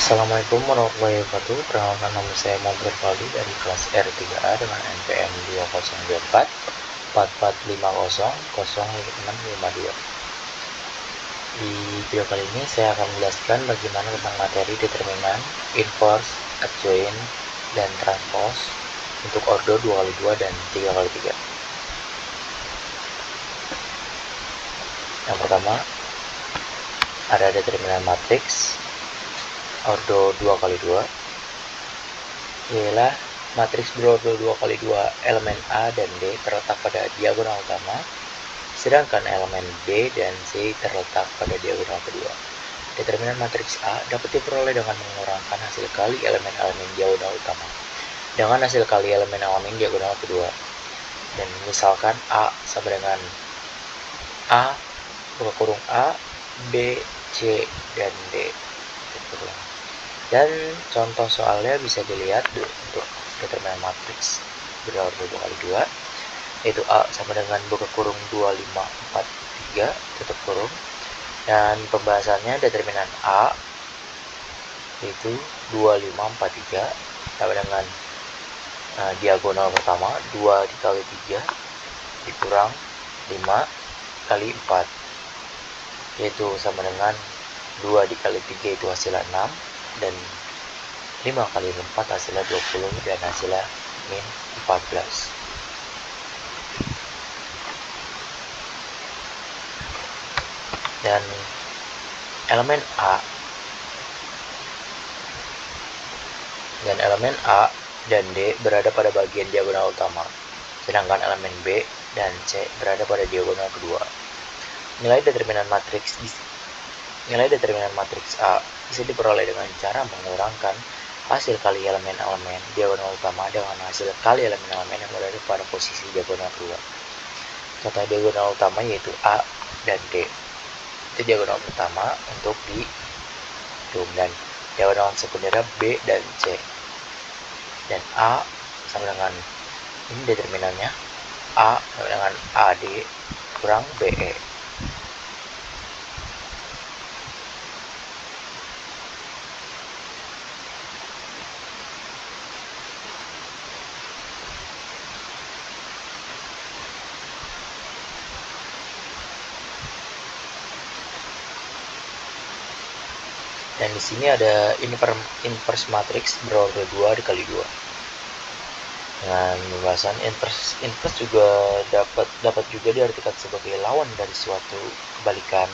Assalamualaikum warahmatullahi wabarakatuh. Perkenalkan, nama saya Muhammad Fadli dari kelas R3A dengan NPM 2024 4450 Di video kali ini saya akan menjelaskan bagaimana tentang materi determinan, inverse, adjoint, dan transpose untuk ordo 2x2 dan 3x3. Yang pertama, ada determinan matriks ordo 2x2, ialah matriks berordo 2x2 elemen A dan D terletak pada diagonal utama, sedangkan elemen B dan C terletak pada diagonal kedua. Determinan matriks A dapat diperoleh dengan mengurangkan hasil kali elemen-elemen diagonal utama dengan hasil kali elemen-elemen diagonal kedua. Dan misalkan A sama dengan A, buka kurung A, B, C, dan D. Dan contoh soalnya bisa dilihat untuk determinan matriks berordo 2x2, yaitu A sama dengan buka kurung 2543 tutup kurung, dan pembahasannya determinan A yaitu 2543 sama dengan diagonal pertama 2 dikali 3 dikurang 5 kali 4, yaitu sama dengan 2 dikali 3 itu hasilnya 6, dan 5 kali 4 hasilnya 20, dan hasilnya min 14. Dan elemen A dan D berada pada bagian diagonal utama, sedangkan elemen B dan C berada pada diagonal kedua. Nilai determinan matriks A bisa diperoleh dengan cara mengurangkan hasil kali elemen-elemen diagonal utama dengan hasil kali elemen-elemen yang berada pada posisi diagonal kedua. Contoh diagonal utama yaitu A dan D. Itu diagonal pertama untuk di ujung, dan diagonal sekundernya B dan C. Dan A sama dengan, ini determinannya, A sama dengan AD kurang BE. Dan di sini ada inverse matriks berordo 2 dikali 2. Dengan pembahasan inverse juga dapat juga diartikan sebagai lawan dari suatu kebalikan.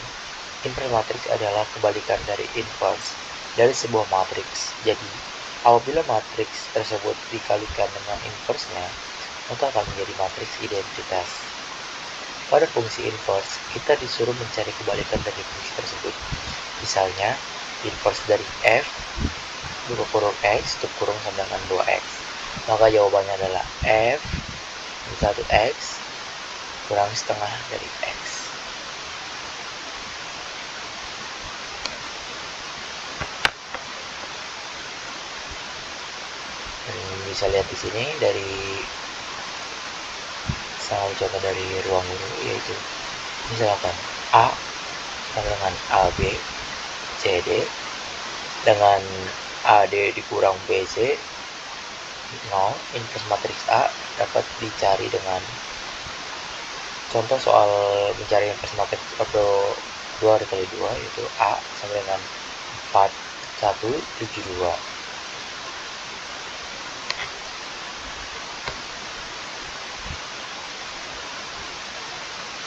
Inverse matriks adalah kebalikan dari inverse dari sebuah matriks. Jadi, apabila matriks tersebut dikalikan dengan inverse-nya, maka akan menjadi matriks identitas. Pada fungsi inverse, kita disuruh mencari kebalikan dari fungsi tersebut. Misalnya, inverse dari F buka kurung X tutup kurung sama dengan 2X, maka jawabannya adalah F min 1X kurang setengah dari X. Dan bisa lihat di sini dari salah contoh dari ruang guru, yaitu misalkan A sama dengan AB CD dengan AD dikurang BC 0. Inverse matriks A dapat dicari dengan contoh soal mencari inverse matriks ordo 2 dikali 2, yaitu A sama dengan 4172.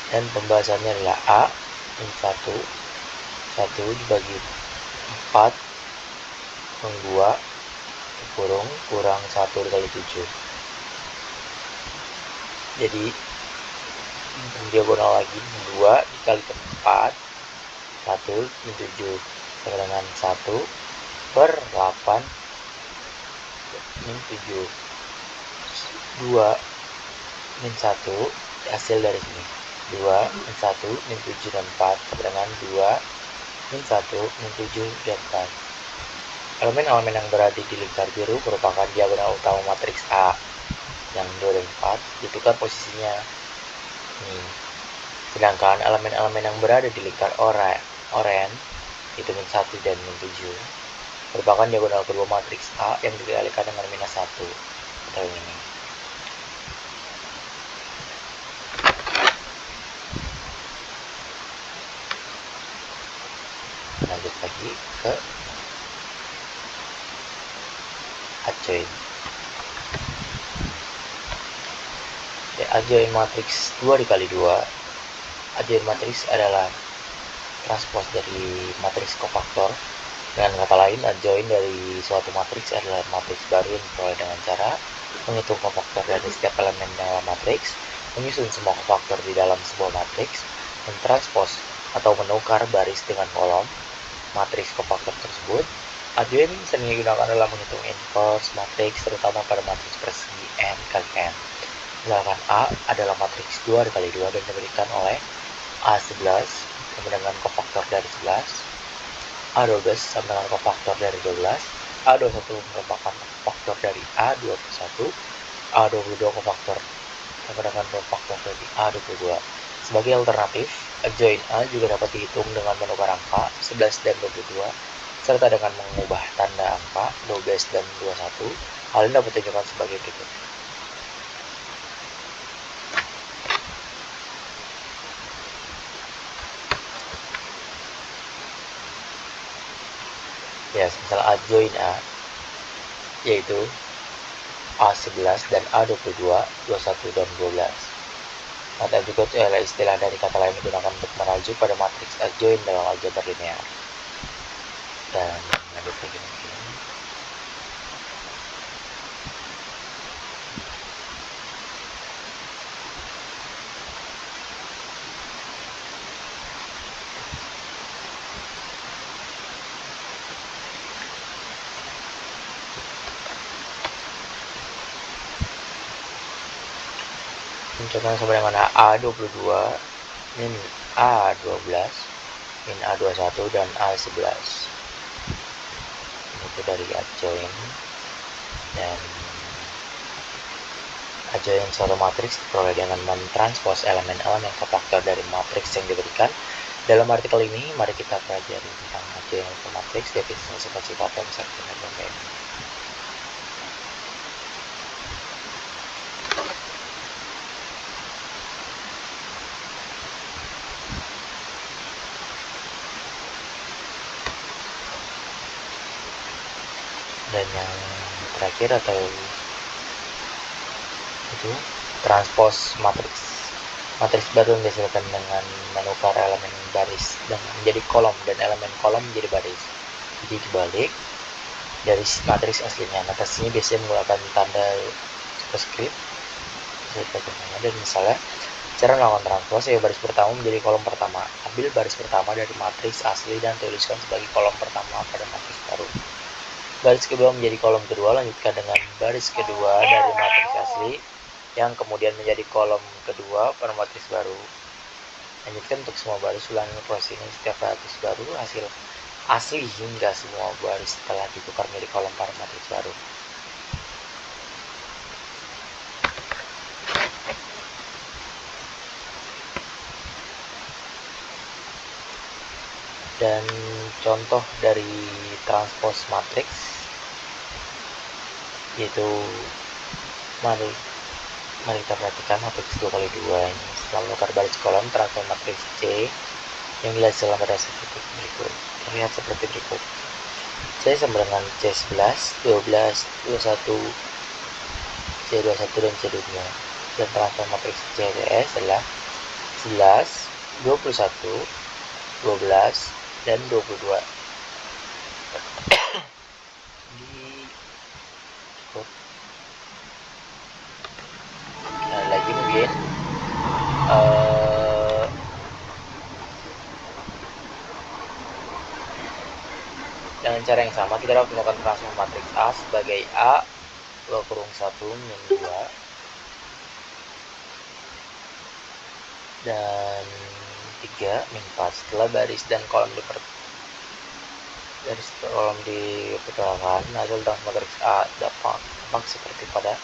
Dan pembahasannya adalah A min 1 dibagi 4 kurang 2 kurang 1 dikali 7. Jadi diagonal lagi 2 dikali 4 1 min 7 sama dengan 1 per 8 min 7. 2 min 1 hasil dari sini 2 min 1 min 7 dan 4 sama dengan 2 min 1 min 7 dan 4. Elemen-elemen yang berada di lingkar biru merupakan diagonal utama matriks A yang 2 dan 4, ditukar posisinya. Sedangkan elemen-elemen yang berada di lingkar oranye itu min 1 dan min 7 merupakan diagonal kedua matriks A yang dikalikan dengan -1 atau yang ini. Lanjut lagi ke adjoin. Adjoin matriks 2 dikali 2. Adjoin matriks adalah transpos dari matriks kofaktor. Dengan kata lain, adjoin dari suatu matriks adalah matriks baru yang diperoleh dengan cara menghitung kofaktor dari setiap elemen dalam matriks, menyusun semua kofaktor di dalam sebuah matriks, mentranspos atau menukar baris dengan kolom matriks kofaktor tersebut. Adjoin sering digunakan dalam menghitung inverse matriks, terutama pada matriks persegi n kali n. Misalkan A adalah matriks 2 dikali 2 dan diberikan oleh A11 sama dengan kofaktor dari 11, A12 sama dengan kofaktor dari 12, A21 merupakan kofaktor dari A21, A22 kofaktor sama dengan kofaktor dari A22. Sebagai alternatif, adjoin A juga dapat dihitung dengan menukar angka 11 dan 22, serta dengan mengubah tanda angka 12 dan 21. Hal ini dapat ditunjukkan sebagai berikut. Ya, misal adjoin A yaitu A11 dan A22, 21 dan 12. Mata juga adalah istilah dari kata lain digunakan untuk merujuk pada matriks adjoin dalam aljabar linear. Dan lanjut lagi mungkin. Contohnya sama dengan A22 min A12 min A21 dan A11. Itu dari adjoin. Dan adjoin suatu matriks diperoleh dengan mentranspos elemen-elemen kofaktor dari matriks yang diberikan. Dalam artikel ini, mari kita pelajari tentang adjoin matriks, definisi sifat-sifatnya, misalkan dan ini. Dan yang terakhir atau itu transpos matriks baru yang dihasilkan dengan menukar elemen baris dan menjadi kolom dan elemen kolom menjadi baris. Jadi dibalik dari matriks aslinya. Notasinya biasanya menggunakan tanda superscript dan misalnya cara melakukan transpos, ya baris pertama menjadi kolom pertama. Ambil baris pertama dari matriks asli dan tuliskan sebagai kolom pertama pada matriks baru. Baris kedua menjadi kolom kedua, lanjutkan dengan baris kedua dari matriks asli yang kemudian menjadi kolom kedua pada matriks baru. Lanjutkan untuk semua baris, ulangi proses ini setiap matriks baru hasil asli hingga semua baris telah ditukar menjadi kolom pada matriks baru. Dan contoh dari transpos matriks yaitu mari kita perhatikan matriks 2 kali 2 ini. Setelah menukar baris kolom, transform matriks C yang dihasilkan pada seperti berikut. Terlihat seperti berikut. C sama dengan C11, 12, 21, C21 dan C22. Dan transform matriks CDS adalah 11, 21, 12, dan 22. Lagi mungkin dengan cara yang sama kita dapat melakukan transform matriks A sebagai A 2/1 min 2 dan 3 min 4. Setelah baris dan kolom diperkenalkan, hasil transform matriks A dapat seperti pada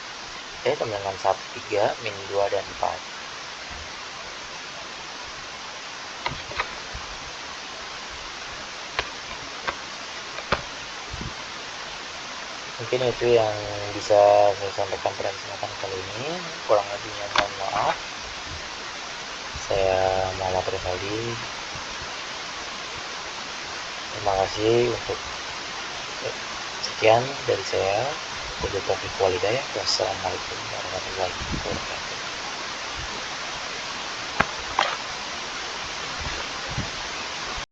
E sama dengan 1, 3, min 2, dan 4. Mungkin itu yang bisa saya sampaikan pada kesempatan kali ini. Kurang lebihnya mohon maaf. Saya Muhammad Rivaldi. Terima kasih untuk sekian dari saya. Wabillahi taufiq wal hidayah. Wassalamualaikum warahmatullahi wabarakatuh.